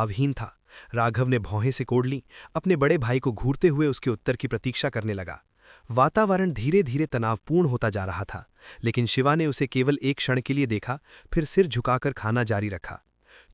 अवहीन था। राघव ने भौहें से कोड़ ली, अपने बड़े भाई को घूरते हुए उसके उत्तर की प्रतीक्षा करने लगा। वातावरण धीरे धीरे तनावपूर्ण होता जा रहा था, लेकिन शिवा ने उसे केवल एक क्षण के लिए देखा, फिर सिर झुकाकर खाना जारी रखा।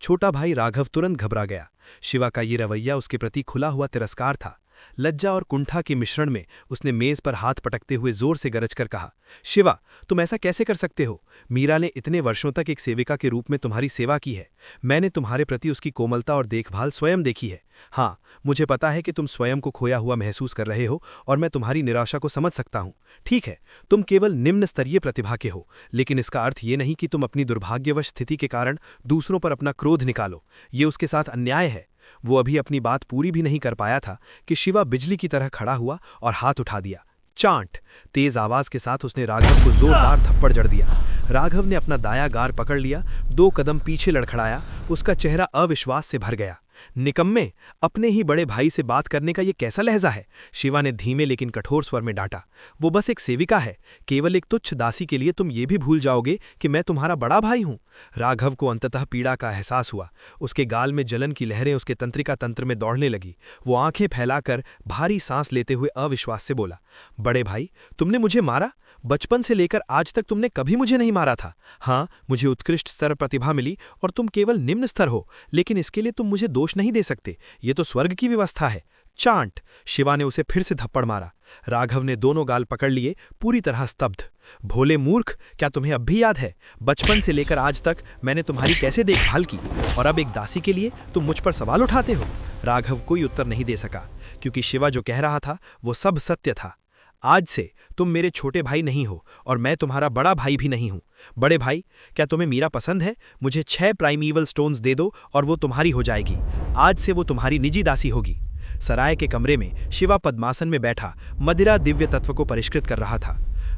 छोटा भाई राघव तुरंत घबरा गया। शिवा का ये रवैया उसके प्रति खुला हुआ तिरस्कार था। लज्जा और कुंठा के मिश्रण में उसने मेज पर हाथ पटकते हुए जोर से गरजकर कहा, शिवा, तुम ऐसा कैसे कर सकते हो? मीरा ने इतने वर्षों तक एक सेविका के रूप में तुम्हारी सेवा की है। मैंने तुम्हारे प्रति उसकी कोमलता और देखभाल स्वयं देखी है। हाँ, मुझे पता है कि तुम स्वयं को खोया हुआ महसूस कर रहे हो और मैं तुम्हारी निराशा को समझ सकता हूँ। ठीक है, तुम केवल निम्न स्तरीय प्रतिभा के हो, लेकिन इसका अर्थ ये नहीं कि तुम अपनी दुर्भाग्यवश स्थिति के कारण दूसरों पर अपना क्रोध निकालो। ये उसके साथ अन्याय है। वो अभी अपनी बात पूरी भी नहीं कर पाया था कि शिवा बिजली की तरह खड़ा हुआ और हाथ उठा दिया। चांट! तेज आवाज के साथ उसने राघव को जोरदार थप्पड़ जड़ दिया। राघव ने अपना दाया गार पकड़ लिया, 2 कदम पीछे लड़खड़ाया। उसका चेहरा अविश्वास से भर गया। निकम्मे, अपने ही बड़े भाई से बात करने का ये कैसा लहजा है? शिवा ने धीमे लेकिन कठोर स्वर में डांटा। वो बस एक सेविका है, केवल एक तुच्छ दासी के लिए तुम ये भी भूल जाओगे कि मैं तुम्हारा बड़ा भाई हूं। राघव को अंततः पीड़ा का एहसास हुआ। उसके गाल में जलन की लहरें उसके तंत्रिका तंत्र में दौड़ने लगी। वो आंखें फैलाकर भारी सांस लेते हुए अविश्वास से बोला, बड़े भाई, तुमने मुझे मारा? बचपन से लेकर आज तक तुमने कभी मुझे नहीं मारा था। हाँ, मुझे उत्कृष्ट स्तर प्रतिभा मिली और तुम केवल निम्न स्तर हो, लेकिन इसके लिए तुम मुझे दोष नहीं दे सकते। ये तो स्वर्ग की व्यवस्था है। चांट! शिवा ने उसे फिर से थप्पड़ मारा। राघव ने दोनों गाल पकड़ लिए, पूरी तरह स्तब्ध। भोले मूर्ख, क्या तुम्हें अब भी याद है बचपन से लेकर आज तक मैंने तुम्हारी कैसे देखभाल की, और अब एक दासी के लिए तुम मुझ पर सवाल उठाते हो? राघव कोई उत्तर नहीं दे सका, क्योंकि शिवा जो कह रहा था वो सब सत्य था। आज से तुम मेरे छोटे भाई नहीं हो और मैं तुम्हारा बड़ा भाई भी नहीं हूं। बड़े भाई, क्या तुम्हें मीरा पसंद है? मुझे 6 प्राइमीवल स्टोन्स दे दो और वो तुम्हारी हो जाएगी। आज से वो तुम्हारी निजी दासी होगी। सराय के कमरे में शिवा पद्मासन में बैठा मदिरा दिव्य तत्व को परिष्कृत कर रहा था।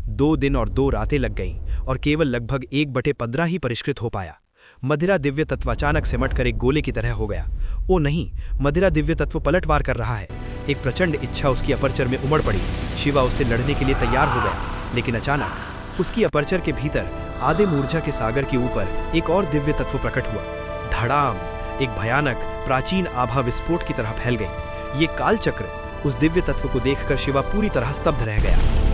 2 दिन और 2 रातें लग गईं और केवल लगभग 1/15 ही परिष्कृत हो पाया। मदिरा दिव्य तत्व अचानक सिमट कर एक गोले की तरह हो गया। ओ नहीं, मदिरा दिव्य तत्व पलटवार कर रहा है। एक प्रचंड इच्छा उसकी अपर्चर में उमड़ पड़ी। शिवा उससे लड़ने के लिए तैयार हो गया, लेकिन अचानक उसकी अपर्चर के भीतर आदिम ऊर्जा के सागर के ऊपर एक और दिव्य तत्व प्रकट हुआ। धड़ाम! एक भयानक प्राचीन आभा विस्फोट की तरह फैल गई। ये कालचक्र! उस दिव्य तत्व को देखकर शिवा पूरी तरह स्तब्ध रह गया।